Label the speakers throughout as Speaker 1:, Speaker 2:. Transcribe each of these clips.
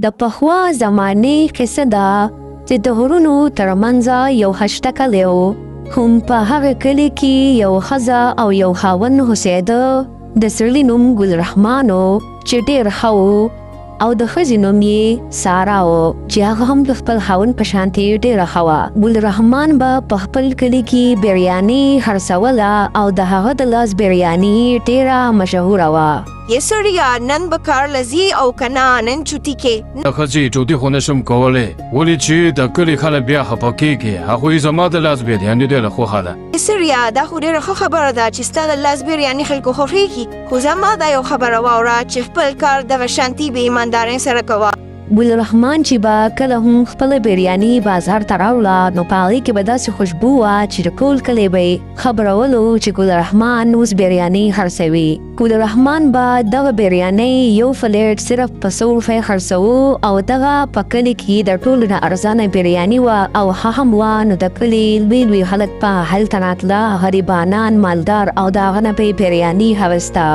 Speaker 1: د پخوا زمانې قصه ده چې د غرونو ترمنځ یو هشتکه لیو هم په هغه کلي کې یو ښځه او یو خاوند اوسېده د سړي نوم ګلرحمان و چې ډېر ښه و او د ښځې نوم یې سارا و چې هغه هم د خپل خاوند په شانتې ډېره ښه وه. ګلرحمان به په خپل کلي کې بریاني خرڅوله او د هغه د لاس بریاني ډېره مشهوره وه.
Speaker 2: یې سړیه نن به کار لځي او که نه نن چوټي کې
Speaker 3: د ښځې چوټي خو نشم کولی ولې چې د کلي خلک بیا خفه کېږي هغوی زما د لاس بریاني ډېره خوښه ده.
Speaker 2: یې سړیه دا خو ډېره ښه خبره ده چې ستا د لاس بریاني خلکو خوښېږي خو زما دا یو خبره واوره چې خپل کار دغه شانتي بې ایماندارۍ سره کوه.
Speaker 1: ګلرحمان چې به کله هم خپله بریاني بازار ته راوړه نو په هغې کې به داسې خوشبو وه چې د ټول کلی به یې خبرولو چې ګلرحمان اوس بریاني خرڅوي. ګلرحمان به دغه بریاني یو فلیټ صرف په 100 روپۍ خرڅوو او دغه په کلي کې د ټولو نه ارزانه بریاني وه او ښه هم وه. نو د کلي لوی لوی خلک به هلته راتله غریبانان مالدار او د هغه نه به یې بریاني هوسته.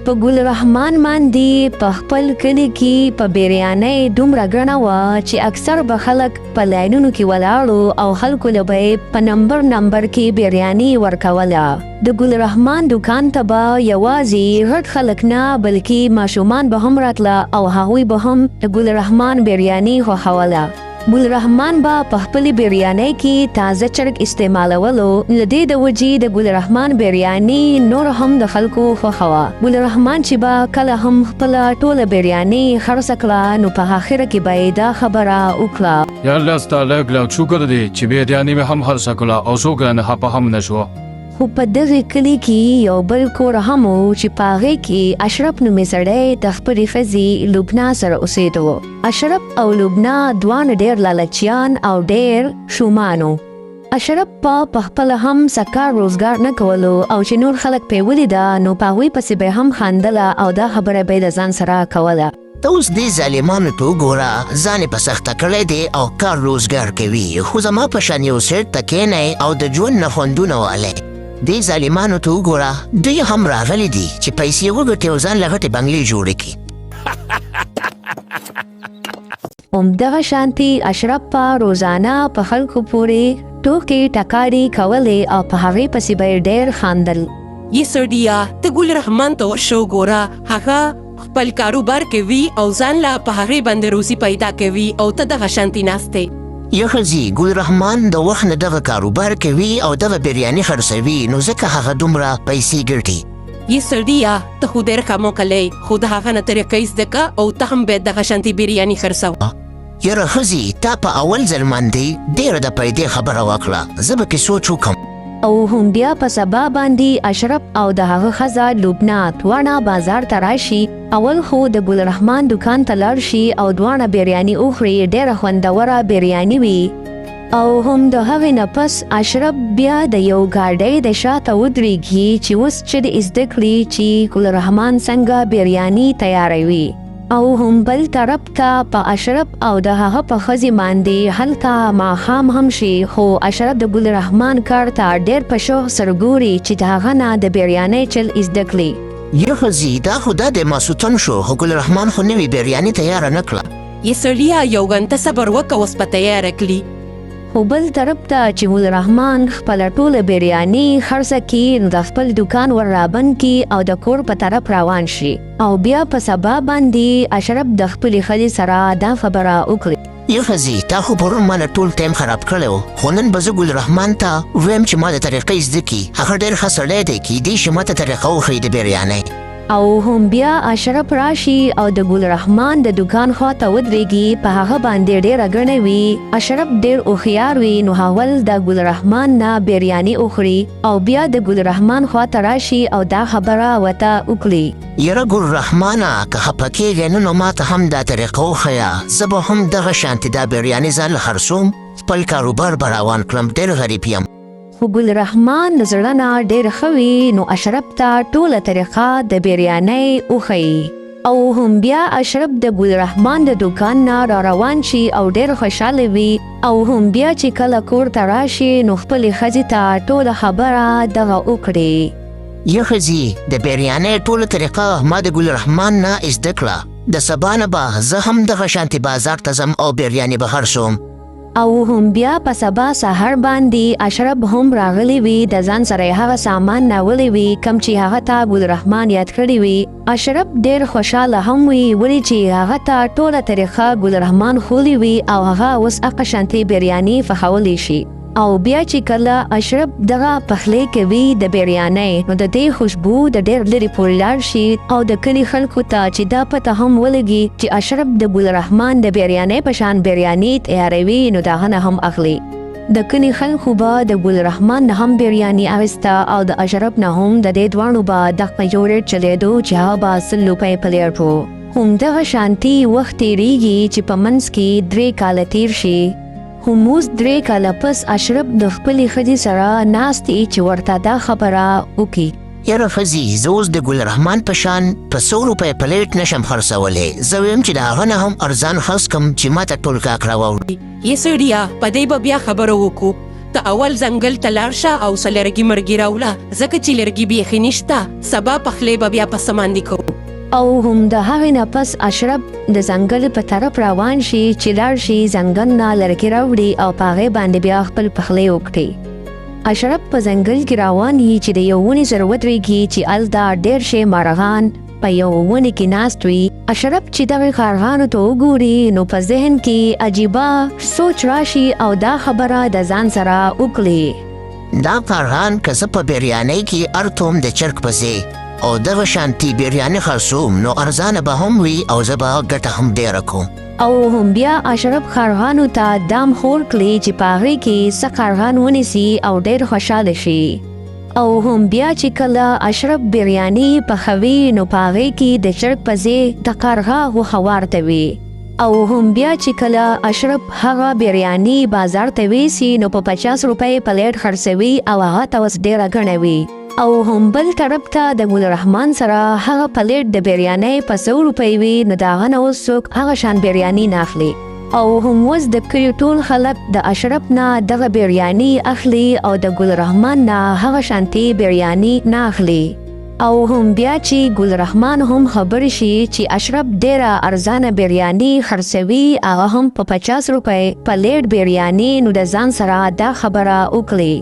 Speaker 1: په ګلرحمان باندې په خپل کلي کې په بریانۍ دومره ګڼه وه چې اکثر به خلک په لاینونو کې ولاړو او خلکو له به یې په نمبر کې بریاني ورکوله. د ګلرحمان دکان ته به یوازې غټ خلک نه بلکې ماشومان به هم راتله او هغوی به هم د ګلرحمان بریاني خوښوله. ګلرحمان به په خپلې بریانۍ کې تازه چرګ استعمالولو له دې د وجې د ګلرحمان بریاني نور هم د خلکو خوښه وه. ګلرحمان چې به کله هم خپله ټوله بریاني خرڅه کړه نو په آخره کې به یې دا خبره وکړه
Speaker 3: یا الله ستا لږ لږ شکر دی چې بریاني مې هم خرڅه کړه او څوک رانه خفه هم نه شوه.
Speaker 1: خو په دغې کلي کې یو بل کور هم و چې په هغې کې اشرف نومې سړی د خپلې ښځې لبنا سره اوسېده. اشرف او لبنا دواړه ډېر لالچیان او ډېر شومان وو. اشرف په خپله هم څه کار روزګار نه کولو او چې نور خلک پرې ولیده نو په هغوی پسې به هم خندله او دا خبره به یې د ځان سره کوله.
Speaker 4: ته اوس دې ظالمانو ته وګوره ځان یې په سخته کړی دی او کار روزګار کوي خو زما په شان یو سیټ ته کښېنئ او د ژوند نه خوندونه والئ. دې ظالمانو ته وګوره دوی هم راغلي دي چې پیسې وګټي او ځان له غټې بنګلې جوړې کړي.
Speaker 1: همدغه شانتي اشرف په روزانه په خلکو پورې ټوکې ټکاړې کولې او په هغې پسې به یې ډېر خندل.
Speaker 5: یې سړیه ته ګلرحمان ته ورشه وګوره هغه خپل کاروبار کوي او ځان له په هغې باندې روزي پیدا کوي او ته دغه شانتي ناست یې.
Speaker 4: یا ښځې ګلرحمان د وخت نه دغه کاروبار کوي او دغه بریاني خرڅوي نو ځکه هغه دومره پیسې ګټي.
Speaker 5: یې سړیه ته خو ډېر ښه موکلی خو د هغه نه طریقې زده کړه او ته هم باید دغه شانتي بریاني خرڅوه.
Speaker 4: یاره ښځې تا په اول ځل باندې ډېره د پیدې خبره وکړه زه به کې سوچ وکړم.
Speaker 1: او هم بیا په سبا باندې اشرف او د هغه ښځه لبنا دواړه بازار ته راشي. اول خو د ګلرحمان دکان ته لاړ شي او دواړه بریاني وخوري. ډېره خوندوره بریاني وي او هم د هغې نه پس اشرف بیا د یو ګاډۍ د شاته ودرېږي چې اوس چې د زده کړي چې ګلرحمان څنګه بریاني تیاروي او هم بل طرف ته په اشرف او د هغه په ښځې باندې هلته ماښام هم شي خو اشرف د ګلرحمان کار ته ډېر په شوق سره ګوري چې د هغه نه د بریانۍ چل زده کړي.
Speaker 4: یا ښځې دا خو دا د ماسوتن شو خو ګلرحمان خو نوې بریاني تیاره نه کړه.
Speaker 5: یې سړیه یو ګنټه صبر وکړه اوس به تیاره کړي.
Speaker 1: خو بل طرف ته چې ګلرحمان خپله ټوله بریاني خرڅه کړي نو د خپل دکان ور رابند کړي او د کور په طرف روان شي او بیا په سبا باندې اشرف د خپلې ښځې سره دا خبره وکړي.
Speaker 4: یا ښځې تا خو پرون ما نه ټول ټایم خراب کړی و خو نن به زه ګلرحمان ته ووایم چې ما د طریقې زده کړي هغه ډېر ښه سړی دی کیدای شي ما ته طریقه وښیي د بریانۍ.
Speaker 1: او هم بیا اشرف راشي او د ګلرحمان د دکان خواته ودرېږي په هغه باندې ډېره ګڼه وي. اشرف ډېر هوښیار وي نو اول د ګلرحمان نه بریاني وخوري او بیا د ګلرحمان خواته راشي او دا خبره ورته وکړي.
Speaker 4: یاره ګلرحمانه که خفه کېږې نو ما ته هم دا طریقه وښیه زه به هم دغه شانتې دا بریاني ځان له خرڅوم خپل کاروبار به روان کړم ډېر غریب یم.
Speaker 1: خو ګلرحمان د زړه نه ډېر ښه وي نو اشرف ته ټوله طریقه د بریانۍ وښیي او هم بیا اشرف د ګلرحمان د دکان نه را روان شي او ډېر خوشحاله وي او هم بیا چې کله کور ته راشي نو خپلې ښځې ته ټوله خبره دغه وکړي.
Speaker 4: یا ښځې د بریانۍ ټوله طریقه ما د ګلرحمان نه زده کړه د سبا نه به زه هم دغه شانتې بازار ته ځم او بریاني به خرڅوم.
Speaker 1: او هم بیا په سبا سهار باندې اشرف هم راغلی وي، د ځان سره یې هغه سامان راوړی وي کوم چې هغه ته ګلرحمان یاد کړی وي. اشرف ډېر خوشحاله هم وي ولې چې هغه ته ټوله طریقه ګلرحمان ښوولی وي او هغه اوس هغه شانتې بریاني پخولی شي. او بیا چې کله اشرف دغه پخلی کوي د بریانۍ، نو د دې خوشبو د ډېر لرې پورې لاړ شي او د کلي خلکو ته چې دا پته هم ولګي چې اشرف د ګلرحمان د بریانۍ په شان بریاني تیاروي، نو د هغه نه هم اخلي. د کلي خلکو به د ګلرحمان نه هم بریاني اخیسته او د اشرف نه هم د دې دواړو به دغه یو ریټ چلېدو چې هغه به 100 روپۍ پلیټ و. همدغه شانتي وخت تېرېږي چې په منځ کې 3 کاله تېر شي. هم اوس 3 کاله پس اشرف د خپلې ښځې سره ناست دی چې ورته دا خبره وکړي.
Speaker 4: یاره ښځې، زه اوس د ګلرحمان په شان په 100 روپۍ پلیټ نشم خرڅولی. زه ویم چې د هغه نه هم ارزان خرڅ کړم چې ما ته ټول کاک راوړي.
Speaker 5: یې سړیا په دې به بیا خبره وکړو. ته اول ځنګل ته لاړ شه او څه لرګي مرګي راوړه، ځکه چې لرګي بیخي نشته. سبا پخلی به بیا په سماندي کوو.
Speaker 1: او هم د هغې نه پس اشرف د ځنګل په طرف روان شي چې لاړ شي ځنګل نه لرګي راوړي او په هغې باندې بیا خپل پخلی وکړي. اشرف په ځنګل کې روان وي چې د یو ونې سره ودرېږي چې هلته ډېر شي مارغان په یو ونې کې ناست وي. اشرف چې دغې کارغانو ته وګوري نو په ذهن کې عجیبه سوچ راشي او دا خبره د ځان سره وکړي.
Speaker 4: دا کارغان که زه په بریانۍ کې ارتوم د چرګ پسې او دغه شانتي بریاني خرڅوم نو ارزانه به هم وي او زه به ګټه هم ډېره کوم.
Speaker 1: او هم بیا اشرف کارغانو ته دام خور کړي چې په هغې کې څه کارغان ونیسي او ډېر خوشحاله شي. او هم بیا چې کله اشرف بریاني پخوي نو په هغې کې د چرګ په ځای د کارغه غوښه وارته وي. او هم بیا چې کله اشرف هغه بریاني بازار ته ویسي نو په 50 روپۍ پلیټ خرڅوي او هغه ته اوس ډېره ګڼه وي. او هم بل طرف ته د ګلرحمان سره هغه پلیټ د بریانۍ په 100 روپۍ وي، نو د هغه نه اوس څوک هغه شان بریاني نه اخلي. او هم اوس د کلي ټول خلک د اشرف نه دغه بریاني اخلي او د ګلرحمان نه هغه شانتي بریاني نه اخلي. او هم بیا چې ګلرحمان هم خبر شي چې اشرف ډېره ارزانه بریاني خرڅوي، هغه هم په 50 روپۍ پلیټ بریاني، نو د ځان سره دا خبره وکړي.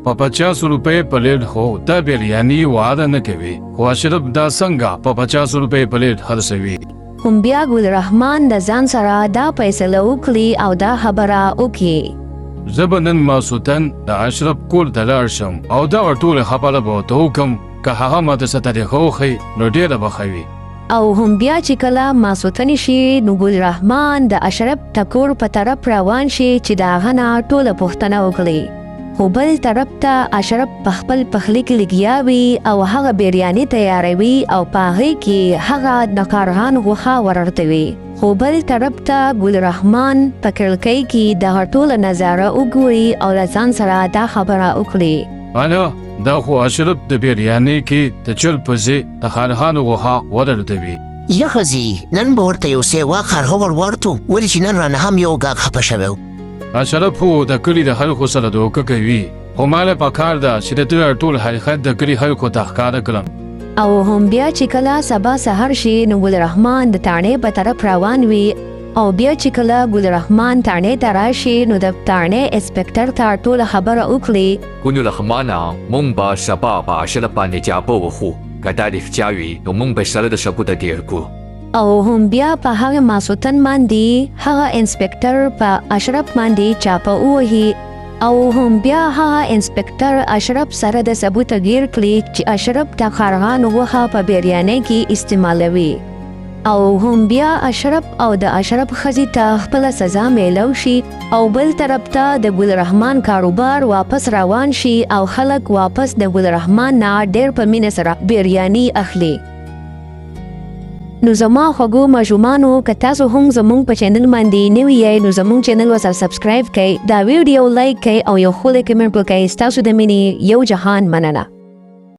Speaker 3: په 50 روپۍ پلیټ خو دا بریاني وعده نه کوي، خو اشرف دا څنګه په 50 روپۍ پلیټ خرڅوي.
Speaker 1: هم بیا ګلرحمان د ځان سره دا فیصله وکړي او دا خبره وکړي.
Speaker 3: زه به نن ماسوتن د اشرف کور ته لاړ شم او دا ټوله خبره به ورته وکړم، که هغه ماته څه طریقه وښیي نو ډېره به ښه وي.
Speaker 1: او هم بیا چې کله ماسوتن شي نو ګلرحمان د اشرف د کور په طرف روان شي چې د هغه نه ټوله پوښتنه وکړي. خو بل طرف ته اشرف په خپل پخلی کې لګیا وي او هغه بریاني تیاروي او په هغې کې هغه د کارغان غوښه ورته وي. خو بل طرف ته ګلرحمان په کړکۍ کې دغه ټوله نظاره وګوري او له ځان سره دا خبره وکړي.
Speaker 3: انا دا خو اشرف د بریانۍ کې د چرګ په ځای د کارغانو غوښه ورته وي.
Speaker 4: یا ښځې، نن به ورته یو سیوا کارغه ور ورتو، ولې چې نن رانه هم یو ګاګ خفه شوی و.
Speaker 3: اشرف خو د کلي د خلکو سره دوکه کوي، خو ما له پکار ده چې د ده ټول حقیقت د کلي خلکو ته ښکاره کړم.
Speaker 1: او هم بیا چې کله سبا سهار شي نو ګلرحمان د تاڼې په طرف روان وي. او بیا چې کله ګلرحمان تاڼې ته راشي نو د تاڼې انسپکټر ته ټوله خبره وکړي.
Speaker 6: ګلرحمانه، موږ به سبا په اشرف باندې چاپه وخو، که دا رښتیا وي نو موږ به سره د شپو ته تېر کړو.
Speaker 1: او هم بیا په هغه ماسوتن باندې هغه انسپکټر په اشرف باندې چاپه ووهي. او هم بیا هغه انسپکټر اشرف سره د ثبوت گیر کړي چې اشرف د کارغانو غوښه په بریانۍ کې استعمالوي. او هم بیا اشرف او د اشرف ښځې ته خپله سزا میلو شي. او بل طرف ته د ګلرحمان کاروبار واپس روان شي او خلک واپس د ګلرحمان نه ډېر په مینه سره بریاني اخلي. نو زما خوږو ماشومانو، که تاسو هم زموږ په چینل باندې نوي یې نو زموږ چینل ورسره سبسکرایب کړئ، دا ویډیو لایک کړئ او یو ښکلی کمنټ وکړئ. ستاسو د مینې یو جهان مننه.